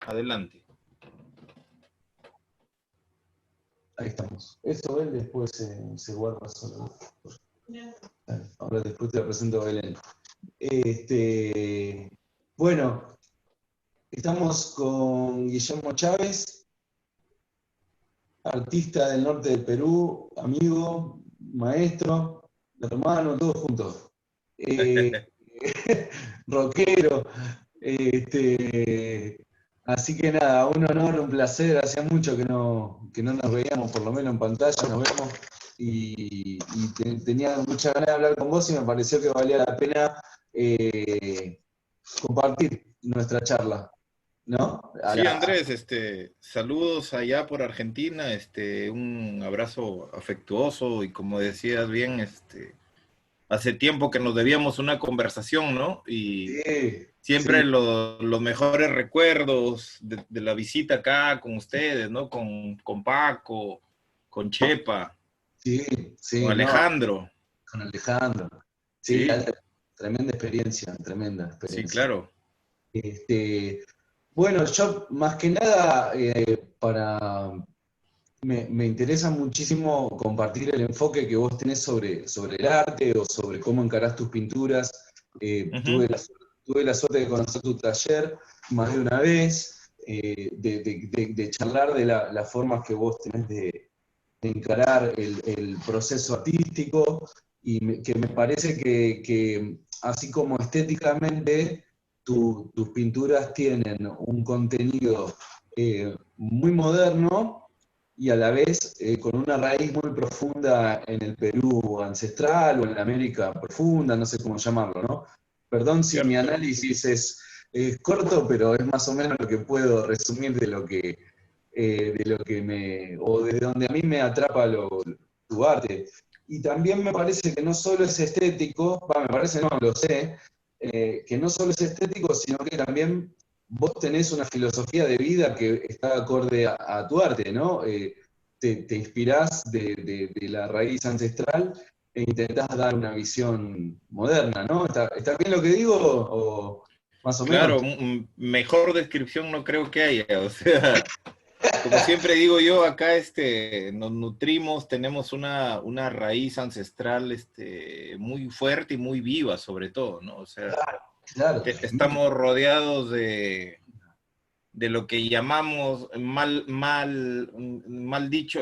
Adelante. Ahí estamos. Eso él después se guarda solo. Ahora después te la presento a Belén. Bueno, estamos con Guillermo Chávez, artista del norte del Perú, amigo, maestro, hermano, todos juntos. Rockero. Así que nada, un honor, un placer. Hacía mucho que no nos veíamos, por lo menos en pantalla, nos vemos. Tenía mucha ganas de hablar con vos y me pareció que valía la pena compartir nuestra charla, ¿no? Sí, Andrés, saludos allá por Argentina, un abrazo afectuoso y como decías bien, hace tiempo que nos debíamos una conversación, ¿no? Y Sí, siempre sí, los mejores recuerdos de la visita acá con ustedes, ¿no? Con Paco, con Chepa, sí, con sí, no, Alejandro. con Alejandro. Sí, Sí, tremenda experiencia, tremenda sí, experiencia. claro. Bueno, yo más que nada, me interesa muchísimo compartir el enfoque que vos tenés sobre el arte o sobre cómo encarás tus pinturas. Ujú. Tuve la suerte de conocer tu taller más de una vez, de charlar de las formas que vos tenés de encarar el proceso artístico y que me parece que así como estéticamente tus pinturas tienen un contenido muy moderno y a la vez con una raíz muy profunda en el Perú ancestral o en la América profunda, no sé cómo llamarlo, ¿no? Perdón si mi Cierto. análisis es corto, pero es más o menos lo que puedo resumir de lo que o de donde a mí me atrapa tu arte. Y también me parece que no solo es estético, me parece, no, lo sé, que no solo es estético, sino que también vos tenés una filosofía de vida que está acorde a tu arte, ¿no? Te inspirás de la raíz ancestral e intentás dar una visión moderna, ¿no? ¿Está bien lo que digo o más o menos? Claro, mejor descripción no creo que haya, o sea, como siempre digo yo, acá nos nutrimos, tenemos una raíz ancestral muy fuerte y muy viva sobre todo, ¿no? O sea, Claro, estamos rodeados de lo que llamamos mal dicho,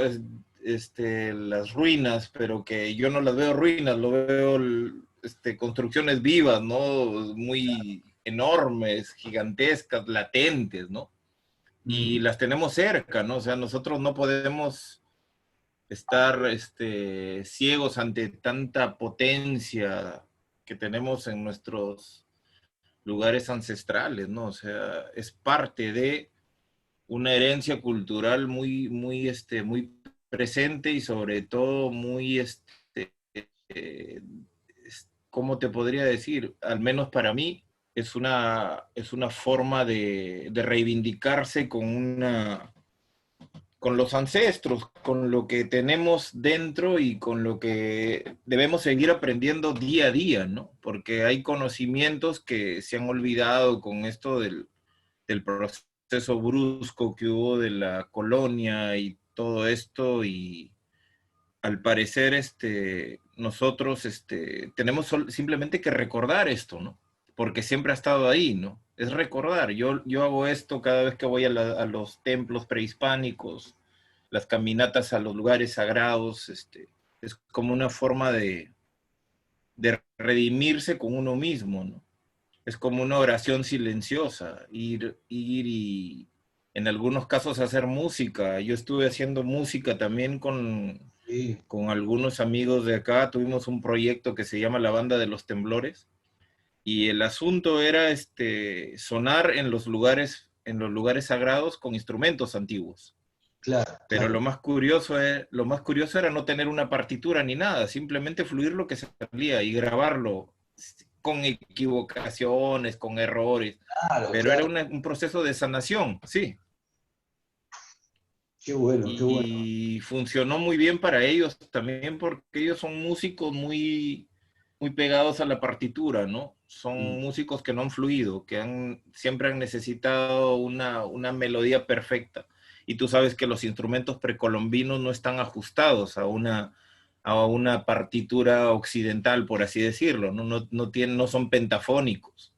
las ruinas, pero que yo no las veo ruinas, lo veo construcciones vivas, ¿no? Muy enormes, gigantescas, latentes, ¿no? Y las tenemos cerca, ¿no? O sea, nosotros no podemos estar ciegos ante tanta potencia que tenemos en nuestros lugares ancestrales, ¿no? O sea, es parte de una herencia cultural muy presente y sobre todo muy, eh, ¿cómo te podría decir? Al menos para mí, es una forma de reivindicarse con los ancestros, con lo que tenemos dentro y con lo que debemos seguir aprendiendo día a día, ¿no? Porque hay conocimientos que se han olvidado con esto del proceso brusco que hubo de la colonia y todo esto y al parecer nosotros tenemos simplemente que recordar esto, ¿no? Porque siempre ha estado ahí, ¿no? Es recordar. Yo hago esto cada vez que voy a los templos prehispánicos, las caminatas a los lugares sagrados, es como una forma de redimirse con uno mismo, ¿no? Es como una oración silenciosa, ir y en algunos casos hacer música. Yo estuve haciendo música también Sí, con algunos amigos de acá, tuvimos un proyecto que se llama La Banda de los Temblores y el asunto era sonar en los lugares sagrados con instrumentos antiguos. claro, Pero claro. lo más curioso era no tener una partitura ni nada, simplemente fluir lo que salía y grabarlo con equivocaciones, con errores, Claro, pero era claro. un proceso de sanación, sí. Qué bueno, qué bueno. Y funcionó muy bien para ellos también porque ellos son músicos muy pegados a la partitura, ¿no? son músicos que no han fluido, siempre han necesitado una melodía perfecta. Y tú sabes que los instrumentos precolombinos no están ajustados a una partitura occidental, por así decirlo, no son pentafónicos.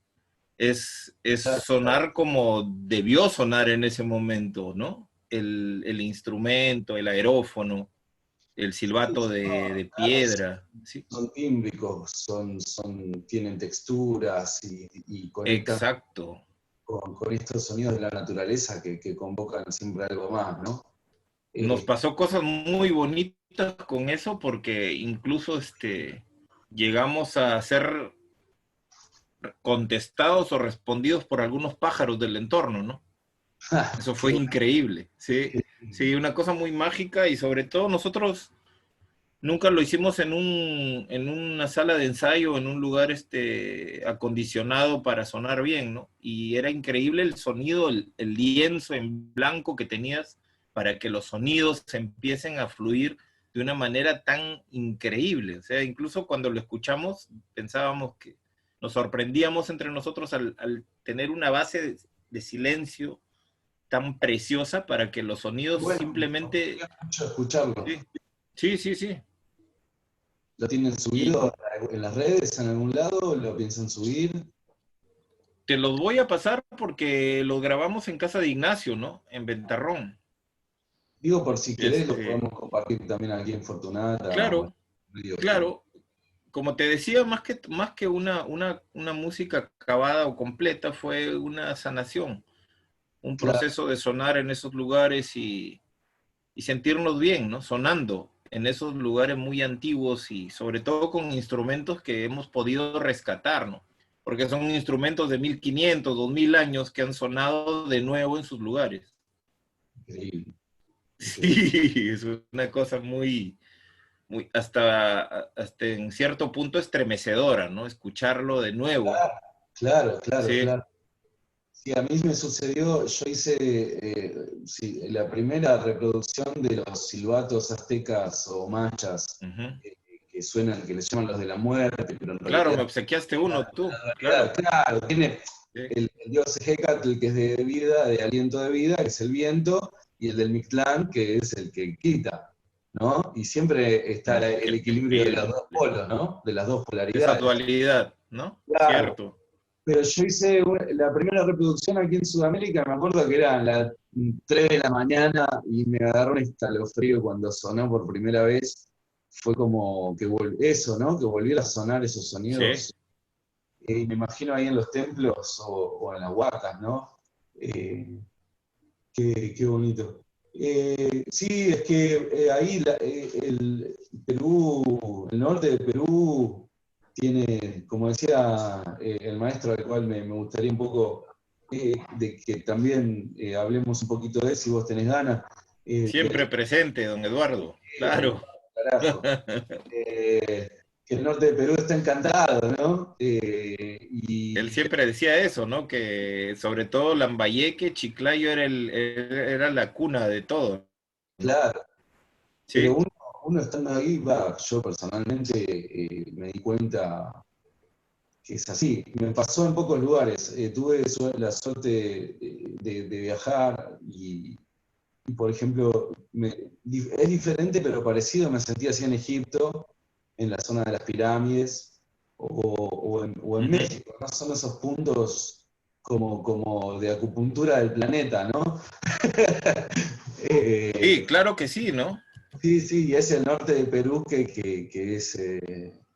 Es sonar como debió sonar en ese momento, ¿no? El instrumento, el aerófono, el silbato de piedra, ¿sí? Son tímbricos, tienen texturas y conectan Exacto. con estos sonidos de la naturaleza que convocan siempre algo más, ¿no? Nos pasó cosas muy bonitas con eso porque incluso llegamos a ser contestados o respondidos por algunos pájaros del entorno, ¿no? Eso fue increíble, sí, sí, una cosa muy mágica y sobre todo nosotros nunca lo hicimos en una sala de ensayo, en un lugar acondicionado para sonar bien, ¿no? Y era increíble el sonido, el lienzo en blanco que tenías para que los sonidos se empiecen a fluir de una manera tan increíble. O sea, incluso cuando lo escuchamos pensábamos que nos sorprendíamos entre nosotros al tener una base de silencio tan preciosa para que los sonidos bueno, simplemente... mucho escucharlo. Sí, sí, sí, sí. ¿Lo tienen Y subido en las redes, en algún lado? ¿Lo piensan subir? te los voy a pasar porque los grabamos en casa de Ignacio, ¿no? En Ventarrón. Digo, por si querés, lo Este, podemos compartir también aquí en Fortunata o en claro, medio que... claro. Como te decía, más que una música acabada o completa, fue una sanación, un Claro, proceso de sonar en esos lugares y sentirnos bien, ¿no? Sonando en esos lugares muy antiguos y sobre todo con instrumentos que hemos podido rescatar, ¿no? Porque son instrumentos de 1500, 2000 años que han sonado de nuevo en sus lugares. increíble, increíble. Sí, es una cosa hasta en cierto punto estremecedora, ¿no? Escucharlo de nuevo. Claro, claro, Sí. claro. Sí, a mí me sucedió, yo hice sí, la primera reproducción de los silbatos aztecas o machas Uh-huh. que suenan, que les llaman los de la muerte, pero en Claro, me realidad, obsequiaste uno tú, realidad, claro. claro, tiene Sí. el dios Hecatl, que es de vida, de aliento de vida, que es el viento, y el del Mictlán, que es el que quita, ¿no? Y siempre está el Que equilibrio de pide, los dos cumple. polos, ¿no? De las dos Esa polaridades. dualidad, ¿no? Claro. Cierto. Pero yo hice la primera reproducción aquí en Sudamérica, me acuerdo que eran las 3 de la mañana y me agarró un escalofrío cuando sonó por primera vez. Fue como que eso, ¿no? Que volviera a sonar esos Sí. sonidos. Y me imagino ahí en los templos o en las huacas, ¿no? Eh, qué bonito. Sí, es que ahí el Perú, el norte de Perú tiene, como decía el maestro al cual me gustaría un poco de que también hablemos un poquito de él, si vos tenés ganas. Siempre presente, don Eduardo. Don Claro. Carajo. Eh, que el norte de Perú está encantado, ¿no? Él Y siempre decía eso, ¿no? Que sobre todo Lambayeque, Chiclayo era la cuna de todo, ¿no? claro, pero Sí. uno estando ahí, va, yo personalmente me di cuenta que es así. Me pasó en pocos lugares. Tuve la suerte de viajar y, por ejemplo, es diferente pero parecido, me sentí así en Egipto, en la zona de las pirámides, o en Uh-huh. México, ¿no? Son esos puntos como de acupuntura del planeta, ¿no? Sí, Eh, claro que sí, ¿no? Sí, sí, y es el norte de Perú que es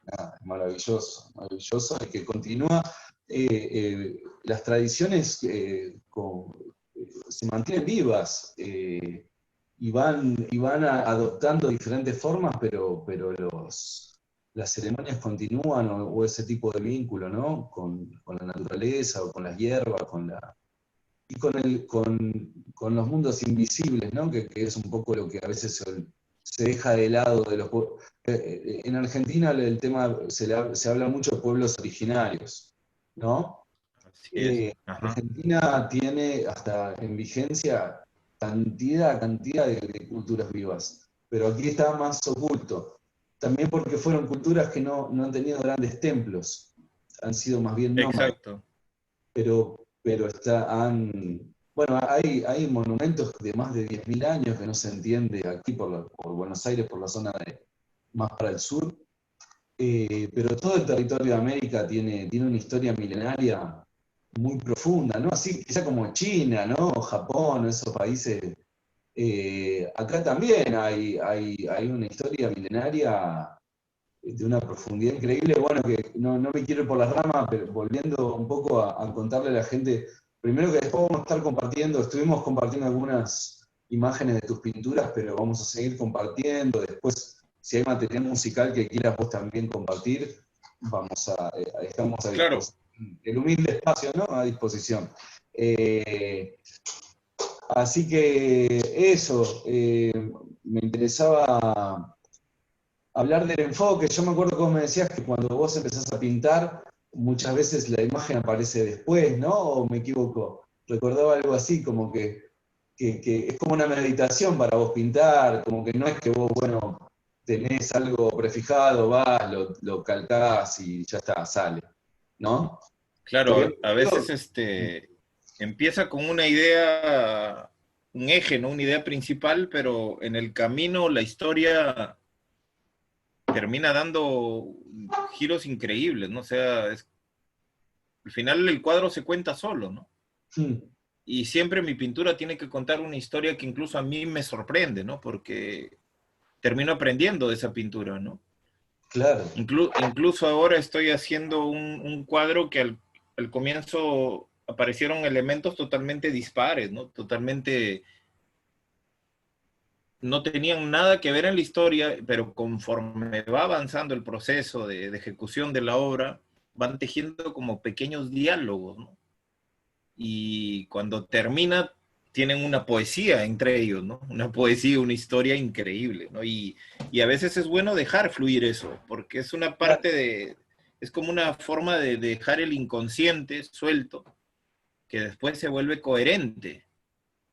nada, maravilloso, maravilloso, y que continúa. Las tradiciones se mantienen vivas y van adoptando diferentes formas, pero las ceremonias continúan o ese tipo de vínculo, ¿no? Con la naturaleza o con las hierbas, y con los mundos invisibles, ¿no? Que es un poco lo que a veces se deja de lado de los pueblos. En Argentina el tema se habla mucho de pueblos originarios, ¿no? Así es. Ajá. Argentina tiene hasta en vigencia cantidad de culturas vivas, pero aquí está más oculto. También porque fueron culturas que no han tenido grandes templos. han sido más bien nómades, Exacto. pero bueno, hay monumentos de más de 10.000 años que no se entiende aquí por Buenos Aires, por la zona más para el sur. Pero todo el territorio de América tiene una historia milenaria muy profunda, ¿no? Así quizá como China, ¿no? O Japón, esos países. Acá también hay una historia milenaria de una profundidad increíble. Bueno, que no me quiero ir por las ramas, pero volviendo un poco a contarle a la gente, primero que después vamos a estar compartiendo, estuvimos compartiendo algunas imágenes de tus pinturas, pero vamos a seguir compartiendo. Después, si hay material musical que quieras vos también compartir, estamos a Claro, disposición. El humilde espacio, ¿no? A disposición. Así que eso, me interesaba hablar del enfoque. Yo me acuerdo que vos me decías que cuando vos empezás a pintar, muchas veces la imagen aparece después, ¿no? ¿O me equivoco? Recordaba algo así, como que es como una meditación para vos pintar, como que no es que vos, bueno, tenés algo prefijado, vas, lo calcás y ya está, sale, ¿no? ¿Estoy bien? claro, a veces empieza con una idea, un eje, ¿no? Una idea principal, pero en el camino la historia termina dando giros increíbles, ¿no? O sea, al final el cuadro se cuenta solo, ¿no? Mm, Y siempre mi pintura tiene que contar una historia que incluso a mí me sorprende, ¿no? Porque termino aprendiendo de esa pintura, ¿no? claro. Incluso ahora estoy haciendo un cuadro que al comienzo aparecieron elementos totalmente dispares, ¿no? Totalmente no tenían nada que ver en la historia, pero conforme va avanzando el proceso de ejecución de la obra, van tejiendo como pequeños diálogos, ¿no? Y cuando termina, tienen una poesía entre ellos, ¿no? Una poesía, una historia increíble, ¿no? Y a veces es bueno dejar fluir eso, porque es una parte es como una forma de dejar el inconsciente suelto, que después se vuelve coherente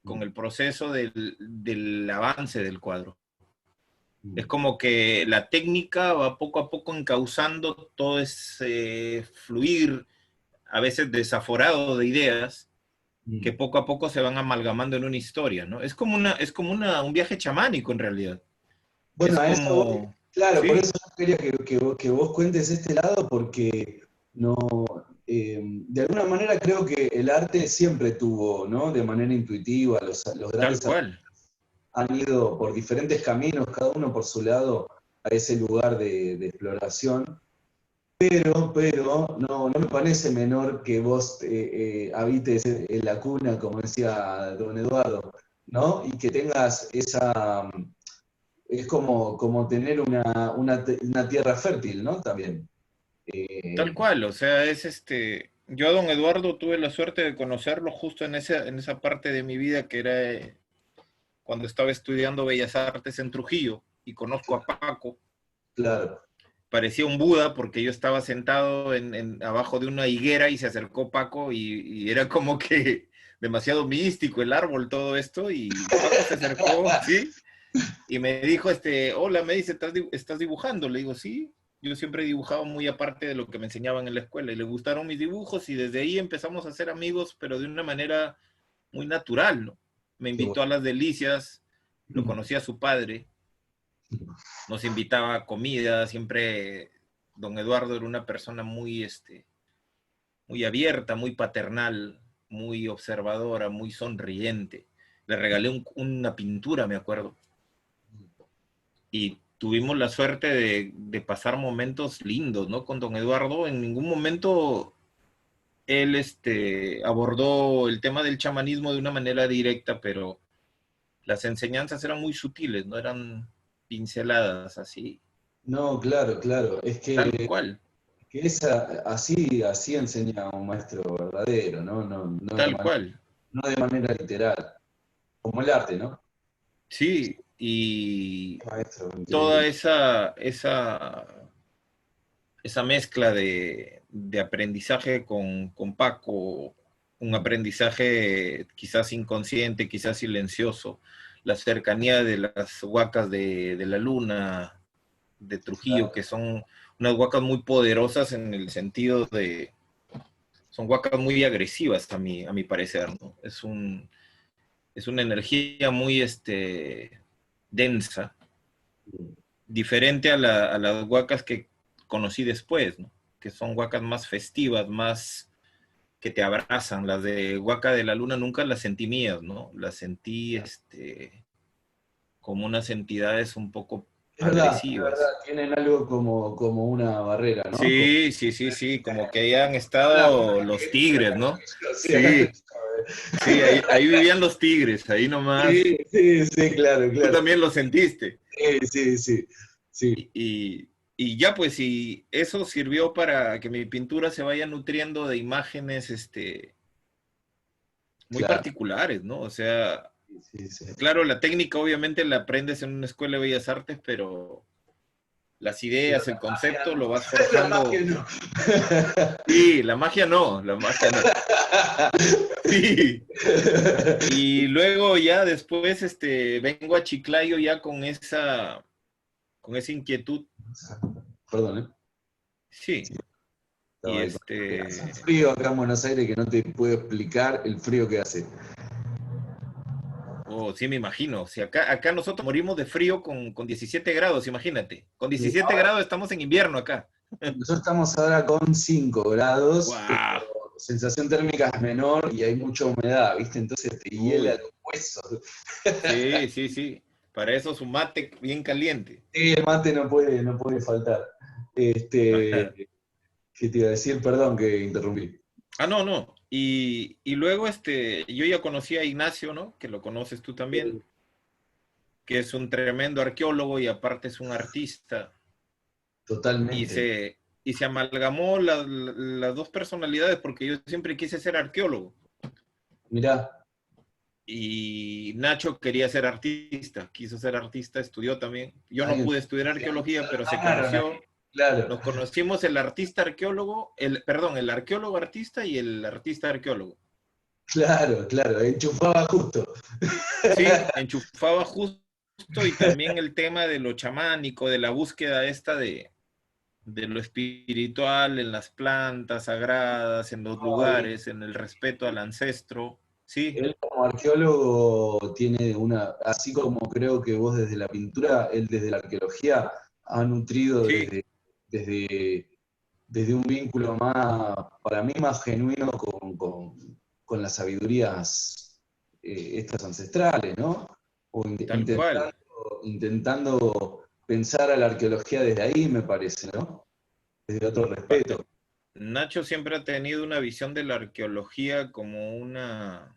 con el proceso del avance del cuadro. Es como que la técnica va poco a poco encauzando todo ese fluir, a veces desaforado de ideas, que Mm. poco a poco se van amalgamando en una historia, ¿no? Un viaje chamánico en realidad. Bueno, Es a eso voy. como, Claro, por sí, eso yo quería que vos cuentes este lado, porque no, de alguna manera creo que el arte siempre tuvo, ¿no? De manera intuitiva, los tal grandes artistas cual. han ido por diferentes caminos, cada uno por su lado, a ese lugar de exploración. Pero no me parece menor que vos habites en la cuna, como decía don Eduardo, ¿no? Y que tengas es como tener una tierra fértil, ¿no? También. Tal Eh, cual, o sea, yo a don Eduardo tuve la suerte de conocerlo justo en esa parte de mi vida que era cuando estaba estudiando Bellas Artes en Trujillo y conozco a Paco. claro, Parecía un Buda porque yo estaba sentado abajo de una higuera y se acercó Paco y era como que demasiado místico el árbol, todo esto, y Paco se acercó, ¿sí? Y me dijo, hola, me dice, ¿estás dibujando? Le digo, sí, yo siempre he dibujado muy aparte de lo que me enseñaban en la escuela y le gustaron mis dibujos y desde ahí empezamos a ser amigos, pero de una manera muy natural, ¿no? Me qué invitó a las delicias, lo bueno. conocí a su padre, nos invitaba a comida, siempre don Eduardo era una persona muy abierta, muy paternal, muy observadora, muy sonriente. Le regalé una pintura, me acuerdo, y tuvimos la suerte de pasar momentos lindos, ¿no? Con don Eduardo, en ningún momento él abordó el tema del chamanismo de una manera directa, pero las enseñanzas eran muy sutiles, no eran pinceladas así, No, claro, claro. Es tal que, cual, así enseña un maestro verdadero, ¿no? tal cual. No de manera literal, como el arte, ¿no? Sí, y Maestro, toda increíble. esa mezcla de aprendizaje con Paco, un Mm, aprendizaje quizás inconsciente, quizás silencioso, la cercanía de las huacas de la luna, de Trujillo, claro. que son unas huacas muy poderosas en el sentido de, son huacas muy agresivas a mi parecer, ¿no? Es una energía muy densa, diferente a las huacas que conocí después, ¿no? Que son huacas más festivas, más que te abrazan. Las de Huaca de la Luna nunca las sentí mías, ¿no? Las sentí como unas entidades un poco Es verdad, agresivas. tienen algo como una barrera, ¿no? Como, Sí, sí, sí, sí, como que hayan ah, estado los tigres, ¿no? sí, acá Sí, sí, ahí vivían los tigres, ahí nomás. sí, sí, sí, claro, Tú claro. también lo sentiste. Sí, sí, sí, sí, Y, y ya pues, y eso sirvió para que mi pintura se vaya nutriendo de imágenes, muy claro. particulares, ¿no? O sea, Sí, sí. claro, la técnica obviamente la aprendes en una escuela de bellas artes, pero las Pero ideas, el la magia concepto lo no. vas La magia forjando. no. Sí, la magia no. Sí. Y luego ya después vengo a Chiclayo ya con esa inquietud. Perdón, ¿eh? Sí. Sí, Y estaba ahí hace un frío acá en Buenos Aires que no te puedo explicar el frío que hace. oh, sí me imagino. Si acá nosotros morimos de frío con 17 grados, imagínate. Con 17 grados estamos en invierno acá. Nosotros estamos ahora con 5 grados, pero ¡Guau! sensación térmica es menor y hay mucha humedad, ¿viste? Entonces te hiela Uy. los huesos. Sí, sí, sí. Para eso su mate bien caliente. Sí, el mate no puede faltar. Este, ¿qué te iba a decir? Perdón que interrumpí. Ah, no, no. Y luego yo ya conocí a Ignacio, ¿no? Que lo conoces tú también, que es un tremendo arqueólogo y aparte es un artista. Y Totalmente. se amalgamó las dos personalidades porque yo siempre quise ser arqueólogo. Mirá, Y Nacho quería ser artista, quiso ser artista, estudió también. Yo no hay un- pude estudiar arqueología, pero se amaron ahí. conoció. Claro, Nos conocimos el artista arqueólogo, perdón, el arqueólogo artista y el artista arqueólogo. claro, claro, enchufaba justo. Sí, enchufaba justo y también el tema de lo chamánico, de la búsqueda esta de lo espiritual en las plantas sagradas, en los No, y lugares, en el respeto al ancestro. Sí, él como arqueólogo tiene así como creo que vos desde la pintura, él desde la arqueología ha nutrido sí, desde, desde un vínculo más, para mí, más genuino con las sabidurías estas ancestrales, ¿no? O tal cual. intentando pensar a la arqueología desde ahí, me parece, ¿no? Desde otro Pa- respeto. Nacho siempre ha tenido una visión de la arqueología como una,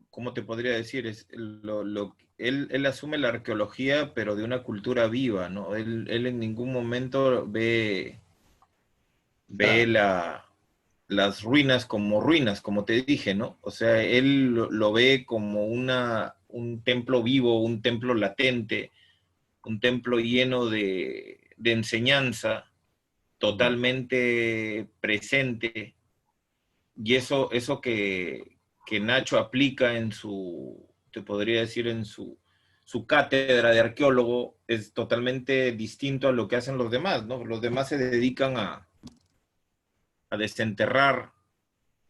¿cómo te podría decir? Él asume la arqueología, pero de una cultura viva, ¿no? Él en ningún momento ve Claro, las ruinas, como te dije, ¿no? O sea, él lo ve como un templo vivo, un templo latente, un templo lleno de enseñanza, totalmente presente, y eso que Nacho aplica en te podría decir, en su cátedra de arqueólogo, es totalmente distinto a lo que hacen los demás, ¿no? Los demás se dedican a desenterrar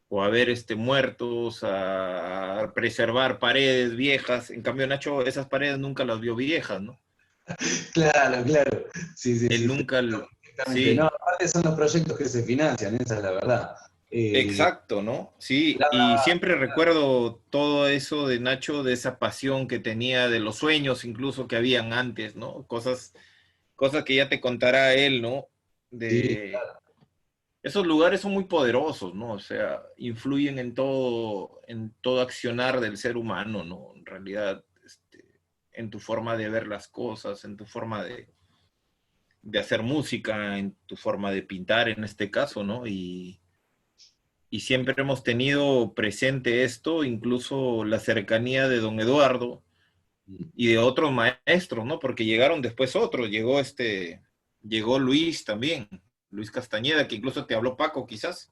o a ver muertos, a preservar paredes viejas. En cambio, Nacho, esas paredes nunca las vio viejas, ¿no? claro, claro. Sí, sí, Él sí, nunca, perfectamente. No, sí, aparte son los proyectos que se financian, esa es la verdad. Eh, exacto, ¿no? Sí, y la- siempre recuerdo todo eso de Nacho, de esa pasión que tenía, de los sueños incluso que habían antes, ¿no? Cosas que ya te contará él, ¿no? sí, De esos lugares son muy poderosos, ¿no? O sea, influyen en todo accionar del ser humano, ¿no? En realidad, en tu forma de ver las cosas, en tu forma de hacer música, en tu forma de pintar en este caso, ¿no? Y siempre hemos tenido presente esto, incluso la cercanía de don Eduardo y de otros maestros, ¿no? Porque llegaron después otros, llegó Luis también, Luis Castañeda, que incluso te habló Paco, quizás.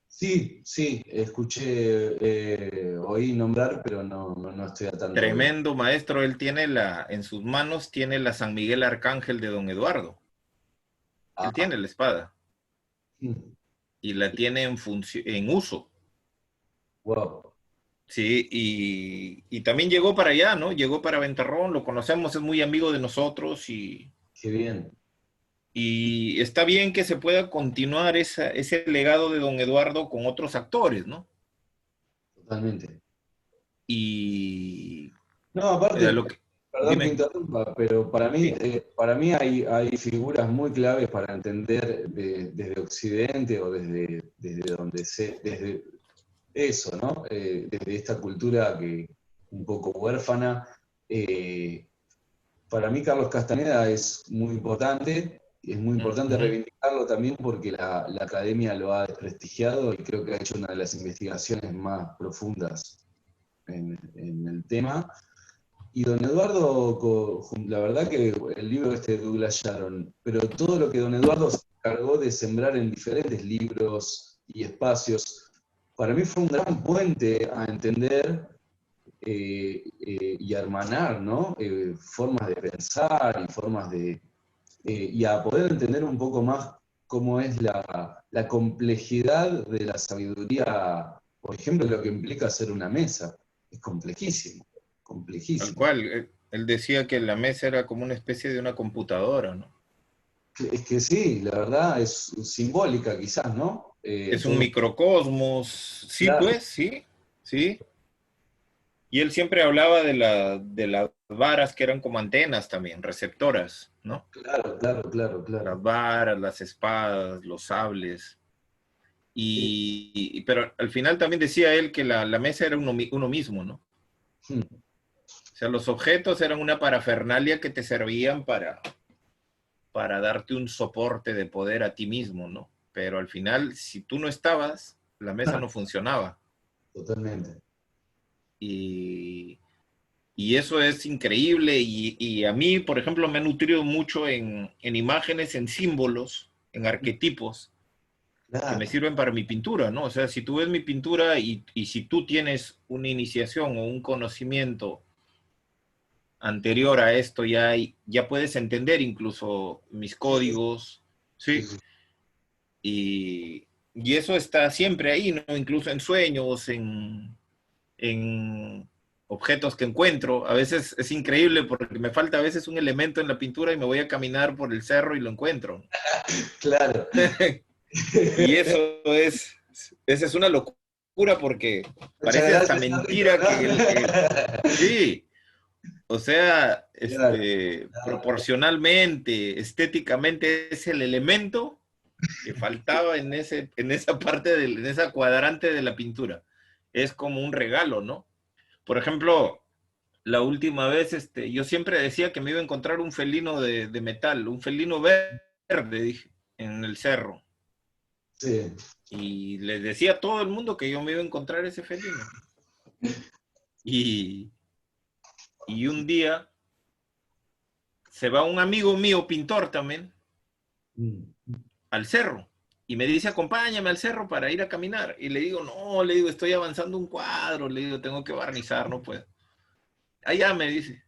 sí, sí, escuché, oí nombrar, pero no estoy al tanto de. Tremendo maestro, él tiene en sus manos tiene la San Miguel Arcángel de don Eduardo. Él tiene la espada. Mm. Y la tiene en uso. Wow, Sí, y también llegó para allá, ¿no? Llegó para Ventarrón, lo conocemos, es muy amigo de nosotros qué bien. y está bien que se pueda continuar ese legado de don Eduardo con otros actores, ¿no? Totalmente. Y No, aparte, lo que, perdón que dime, interrumpa, pero sí, para mí hay figuras muy claves para entender desde Occidente o desde donde desde eso, ¿no? Desde esta cultura que un poco huérfana. eh, para mí Carlos Castaneda es muy importante, y es muy importante ujú, reivindicarlo también porque la academia lo ha desprestigiado y creo que ha hecho una de las investigaciones más profundas en el tema. Y don Eduardo, la verdad que el libro este de Douglas Sharon, pero todo lo que don Eduardo se encargó de sembrar en diferentes libros y espacios, para mí fue un gran puente a entender y a hermanar, ¿no? Formas de pensar y formas y a poder entender un poco más cómo es la complejidad de la sabiduría, por ejemplo, lo que implica hacer una mesa. Es complejísimo, tal complejísimo. cual, él decía que la mesa era como una especie de una computadora, ¿no? Es que sí, la verdad es simbólica quizás, ¿no? Es un Todo, microcosmos, sí, claro, pues, sí, sí. Y él siempre hablaba de las varas que eran como antenas también, receptoras, ¿no? claro, claro, claro, claro. Las varas, las espadas, los sables. Eh, Pero al final también decía él que la mesa era uno mismo, ¿no? hmm, O sea, los objetos eran una parafernalia que te servían para darte un soporte de poder a ti mismo, ¿no? Pero al final, si tú no estabas, la mesa no funcionaba. totalmente. Y, y eso es increíble y a mí, por ejemplo, me ha nutrido mucho en imágenes, en símbolos, en arquetipos que me Claro. sirven para mi pintura, ¿no? O sea, si tú ves mi pintura y si tú tienes una iniciación o un conocimiento anterior a esto, ya puedes entender incluso mis Sí, códigos, sí, ¿sí? sí. Y eso está siempre ahí, ¿no? Incluso en sueños, en objetos que encuentro. A veces es increíble porque me falta a veces un elemento en la pintura y me voy a caminar por el cerro y lo encuentro. Claro. Y esa es una locura porque Muchas parece hasta gracias, Carlito, mentira que ¿no? sí, o sea, Claro, proporcionalmente, estéticamente es el elemento que faltaba en esa parte, en esa cuadrante de la pintura. Es como un regalo, ¿no? Por ejemplo, la última vez, yo siempre decía que me iba a encontrar un felino de metal, un felino verde, dije, en el cerro. sí. Y les decía a todo el mundo que yo me iba a encontrar ese felino. Y, y un día se va un amigo mío, pintor también, Mm. al cerro. Y me dice, acompáñame al cerro para ir a caminar. Y le digo, no, le digo, estoy avanzando un cuadro, le digo, tengo que barnizar, no puedo. Allá me dice.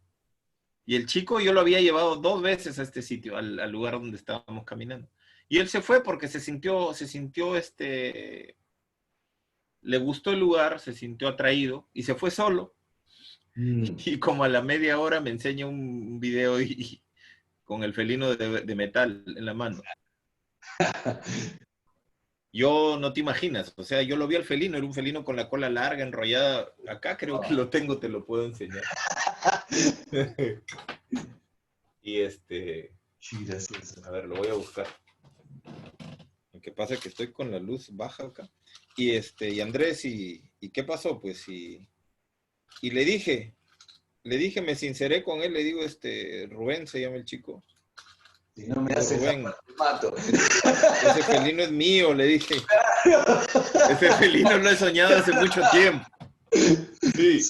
Y el chico yo lo había llevado 2 veces a este sitio, al lugar donde estábamos caminando. Y él se fue porque le gustó el lugar, se sintió atraído y se fue solo. Mm. Y como a la media hora me enseña un video con el felino de metal en la mano. Yo no te imaginas, o sea, yo lo vi al felino, era un felino con la cola larga, enrollada. Acá creo que lo tengo, te lo puedo enseñar. Y Sí, gracioso. a ver, lo voy a buscar. Lo que pasa es que estoy con la luz baja acá. Y Andrés, ¿y qué pasó? Pues, y le dije, me sinceré con él, le digo, Rubén se llama el chico. Si no me Digo, hace Rubén, zafar, te mato. ese felino es mío, le dije. Ese felino lo he soñado hace mucho tiempo. Sí.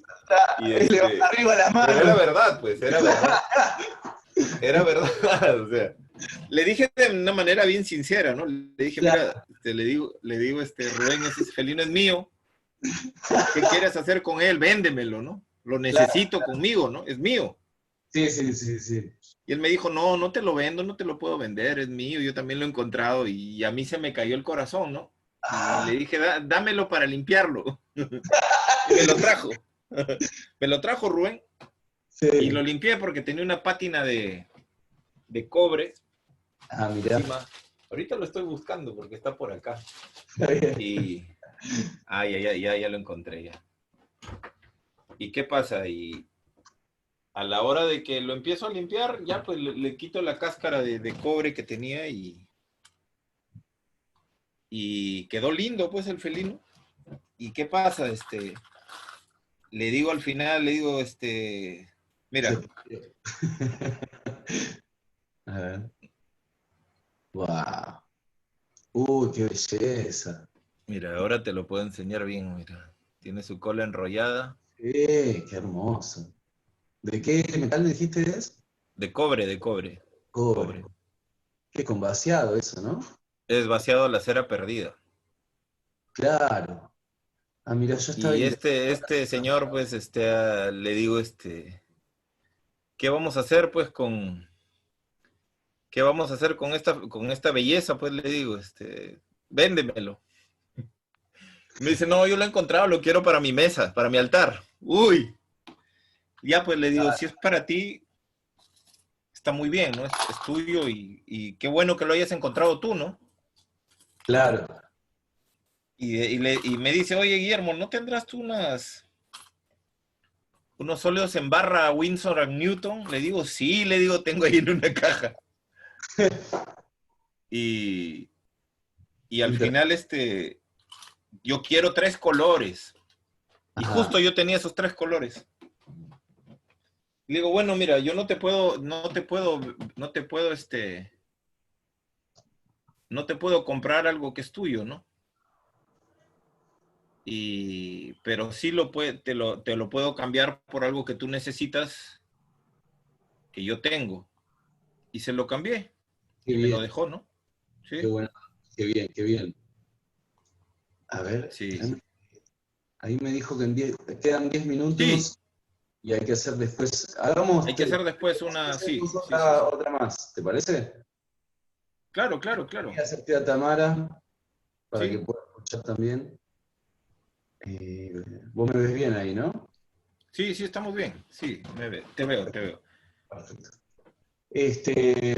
Y Le va arriba la pero era mano. verdad, pues, era verdad. Era verdad, o sea. Le dije de una manera bien sincera, ¿no? Le dije, Claro, mira, le digo, Rubén, ese felino es mío. ¿Qué quieres hacer con él? Véndemelo, ¿no? Lo claro, necesito conmigo, ¿no? Es mío. Sí, sí, sí, sí. Y él me dijo, no, no te lo vendo, no te lo puedo vender, es mío, yo también lo he encontrado y a mí se me cayó el corazón, ¿no? Y le Ah, dije, dámelo para limpiarlo. Y me lo trajo. Me lo trajo Rubén y lo sí. limpié porque tenía una pátina de cobre Ah, mirá, encima. Ahorita lo estoy buscando porque está por acá. está bien. Y, ya lo encontré ya. ¿Y qué pasa? Y a la hora de que lo empiezo a limpiar, ya pues le quito la cáscara de cobre que tenía y quedó lindo pues el felino. ¿Y qué pasa? Le digo al final, le digo, Se mira, pudrió. A ver. Wow. Qué belleza. mira, ahora te lo puedo enseñar bien, mira. Tiene su cola enrollada Qué hermoso. ¿De qué metal me dijiste es? de cobre, Cobre. cobre. Qué con vaciado eso, ¿no? Es vaciado a la cera perdida. Claro. Ah, mira, yo estaba Y intentando. este señor, pues, le digo, ¿qué vamos a hacer, pues, qué vamos a hacer con esta belleza? Pues le digo, véndemelo. Me dice, no, yo lo he encontrado, lo quiero para mi mesa, para mi altar. Uy, ya pues le digo, si es para ti, está muy bien, ¿no? Es tuyo y qué bueno que lo hayas encontrado tú, ¿no? Claro. Y me dice, oye, Guillermo, ¿no tendrás tú unos óleos en barra Winsor and Newton? Le digo, sí, le digo, tengo ahí en una caja. Y, y al Inter- final, yo quiero 3 colores. Y justo Ajá. yo tenía esos 3 colores. Le digo, bueno, mira, yo no te puedo comprar algo que es tuyo, ¿no? Pero sí te lo puedo cambiar por algo que tú necesitas, que yo tengo. Y se lo cambié Qué y me lo bien, dejó, ¿no? qué Sí, bueno, qué bien, qué bien. A ver, sí. ahí me dijo que quedan 10 Sí, minutos y hay que hacer después. Hagamos hay que hacer después hacemos sí, sí, sí, sí. otra más, ¿te parece? Claro, claro, Voy claro. a hacerte a Tamara para que Sí, pueda escuchar también. Vos me ves bien ahí, ¿no? sí, sí, estamos bien. Sí, te veo, te veo. Perfecto. Este,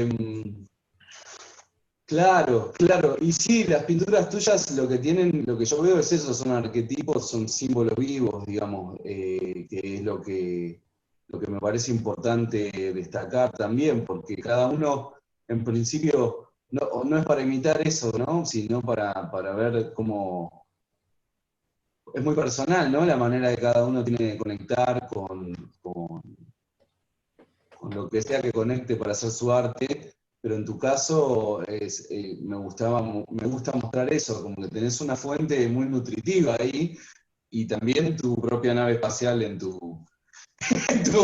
claro, claro. Y sí, las pinturas tuyas lo que tienen, lo que yo veo es eso, son arquetipos, son símbolos vivos, digamos, que es lo que me parece importante destacar también, porque cada uno, en principio, no es para imitar eso, ¿no? Sino para ver cómo, es muy personal, ¿no? La manera de cada uno tiene de conectar con lo que sea que conecte para hacer su arte, pero en tu caso me gusta mostrar eso, como que tenés una fuente muy nutritiva ahí y también tu propia nave espacial en tu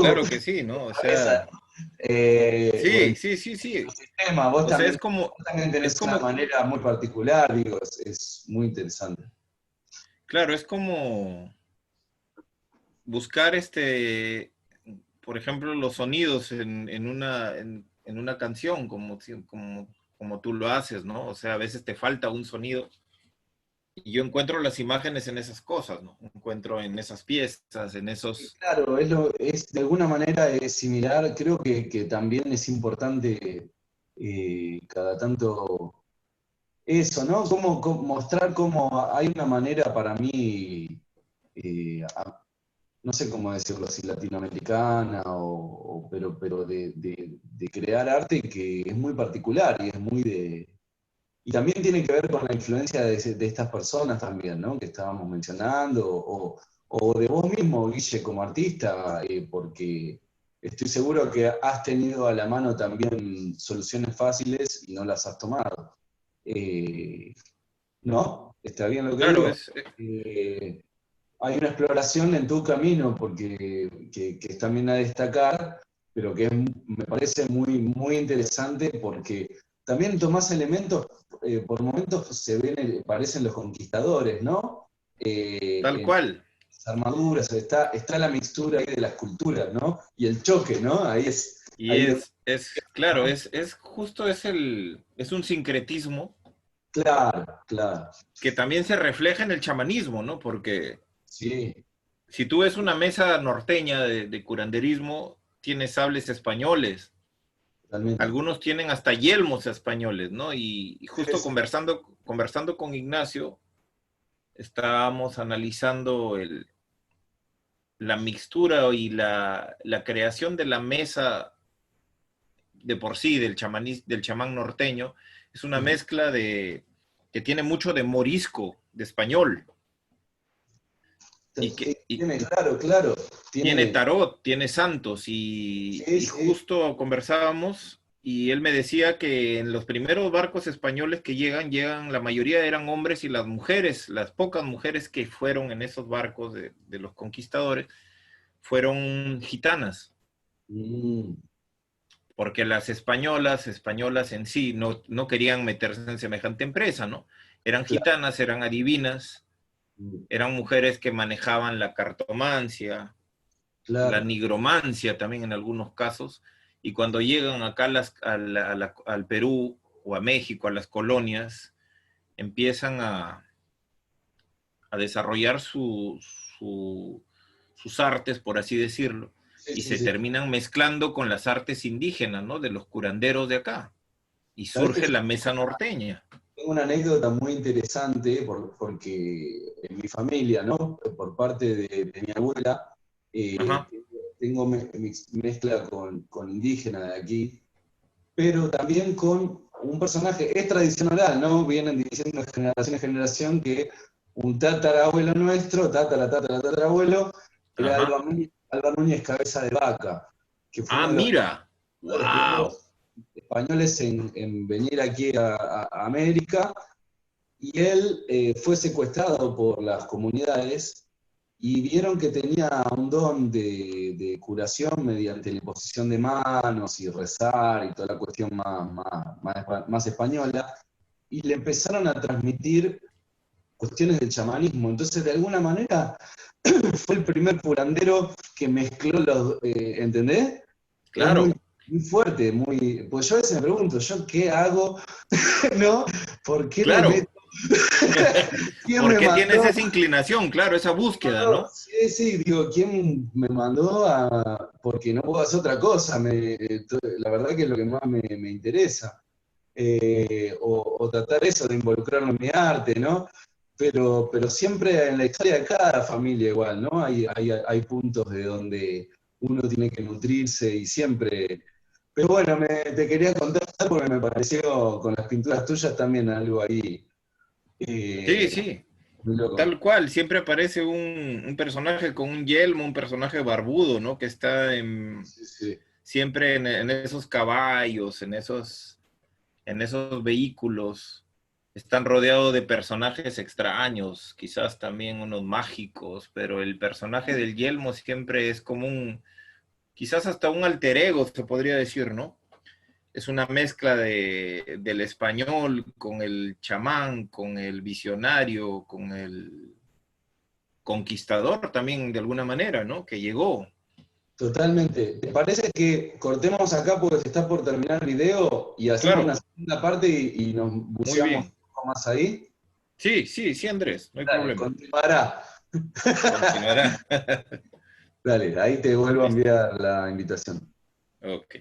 Claro que sí, ¿no? O cabeza, sea, o en sí, sí, sí, tu sí. sistema. O sea, Vos también es tenés una como, manera muy particular, digo, es muy interesante. claro, es como buscar por ejemplo, los sonidos en una canción, como tú lo haces, ¿no? O sea, a veces te falta un sonido y yo encuentro las imágenes en esas cosas, ¿no? Encuentro en esas piezas, en Y esos... claro, de alguna manera es similar, creo que también es importante cada tanto eso, ¿no? Mostrar cómo hay una manera para mí, no sé cómo decirlo, si latinoamericana, pero de crear arte que es muy particular y es muy de... Y también tiene que ver con la influencia de estas personas también, ¿no? Que estábamos mencionando, o de vos mismo, Guille, como artista, porque estoy seguro que has tenido a la mano también soluciones fáciles y no las has tomado. Eh, ¿No? ¿Está bien lo que Claro, digo? Eh, Hay una exploración en tu camino que es también a destacar, pero que me parece muy, muy interesante porque también tomás elementos, por momentos parecen los conquistadores, ¿no? tal En cual. armaduras, está la mixtura ahí de las culturas, ¿no? Y el choque, ¿no? Y Ahí claro, ¿no? es justo, es un sincretismo Claro, claro. que también se refleja en el chamanismo, ¿no? Porque Sí, si tú ves una mesa norteña de curanderismo, tienes sables españoles, totalmente. algunos tienen hasta yelmos españoles, ¿no? Y Sí, justo sí. conversando con Ignacio, estábamos analizando la mixtura y la creación de la mesa de por sí del chamán norteño. Es una Ujú. mezcla que tiene mucho de morisco, de español, y Tiene, claro, claro. tiene Tiene. tarot, tiene santos, Sí, y sí. justo conversábamos y él me decía que en los primeros barcos españoles que llegan, la mayoría eran hombres y las mujeres, las pocas mujeres que fueron en esos barcos de los conquistadores, fueron gitanas, Mm, porque las españolas en sí, no querían meterse en semejante empresa, ¿no? Eran claro, gitanas, eran adivinas, mm, eran mujeres que manejaban la cartomancia, la claro. nigromancia también en algunos casos, y cuando llegan acá al Perú o a México, a las colonias, empiezan a desarrollar sus artes, por así decirlo, Sí, y sí, se sí. terminan mezclando con las artes indígenas, ¿no? De los curanderos de acá, y Sabés que surge la mesa norteña. tengo una anécdota muy interesante porque en mi familia, ¿no? Por parte de mi abuela, Ajá, tengo mezcla con indígena de aquí, pero también con un personaje, es tradicional, ¿no? Vienen diciendo de generación en generación que un tatarabuelo nuestro, tatarabuelo, era ajá. Alba Núñez Cabeza de Vaca, que fue Ah, uno mira, de los wow. primeros españoles en venir aquí a América, y él fue secuestrado por las comunidades y vieron que tenía un don de curación mediante la imposición de manos y rezar y toda la cuestión más española, y le empezaron a transmitir cuestiones del chamanismo. Entonces, de alguna manera, fue el primer curandero que mezcló los, ¿entendés? Es muy, Claro, muy fuerte, muy. Pues yo a veces me pregunto, ¿yo qué hago? ¿No? ¿Por qué me claro. meto? ¿Quién ¿Por me qué tienes mandó? esa inclinación? Claro, esa búsqueda, ¿no? Sí, sí, digo, ¿quién me mandó a...? Porque no puedo hacer otra cosa, la verdad que es lo que más me interesa. O tratar eso de involucrarlo en mi arte, ¿no? Pero siempre en la historia de cada familia igual, ¿no? Hay puntos de donde uno tiene que nutrirse y siempre... Pero bueno, te quería contar porque me pareció con las pinturas tuyas también algo ahí Sí, eh, sí. muy loco. Tal cual, siempre aparece un personaje con un yelmo, un personaje barbudo, ¿no? Que está Sí, sí. siempre en esos caballos, en esos vehículos. Están rodeados de personajes extraños, quizás también unos mágicos, pero el personaje del yelmo siempre es como quizás hasta un alter ego, se podría decir, ¿no? Es una mezcla del español con el chamán, con el visionario, con el conquistador también de alguna manera, ¿no? Que llegó. Totalmente. ¿Te parece que cortemos acá porque se está por terminar el video y hacemos una Claro, segunda parte y nos muy buceamos bien. un poco más ahí? Sí, sí, sí, Andrés, no hay Dale, problema. continuará. Continuará. Dale, ahí te vuelvo a Listo. enviar la invitación. Ok.